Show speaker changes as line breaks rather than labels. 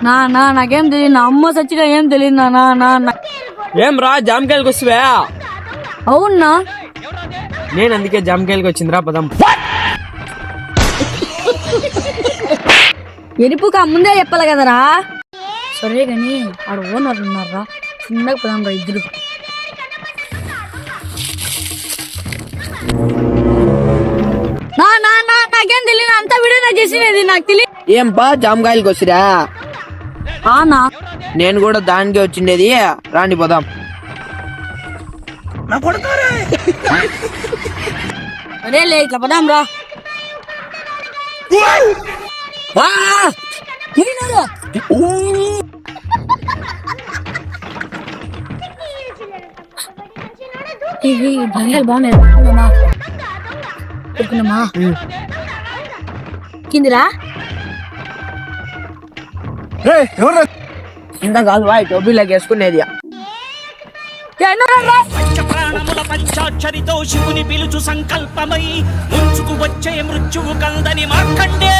నాకేం తెలియదు, నా అమ్మ సచ్చిగా ఏం తెలియదు నా.
ఏం రా జామకాయలకు వస్తువా?
అవునా?
నేను అందుకే జామకాయలకు వచ్చిందిరా, పదం.
ఎరుపుగా ముందే చెప్పాలి కదరా. సరే గాని ఆడ ఓనర్ ఉన్నారా, చిన్నగా పదాం రా ఇద్దరు. నాకేం తెలియదు, అంతా వీడియో నాకు చేసినది, నాకు తెలియదు.
ఏం పా జామకాయలకు వచ్చిరా?
ఆనా
నేను కూడా దానికే వచ్చిండేది, రాండి పోదాం.
అరే లే ఇట్లా పదాం రా. బాగున్నాయి కిందిరా.
ఇంత కాదు వా, టోపీలోకి వేసుకునేది.
పంచప్రాణముల పంచాక్షరితో శివుని పిలుచు సంకల్పమై ముంచుకు వచ్చే మృత్యువు కందని మార్కండే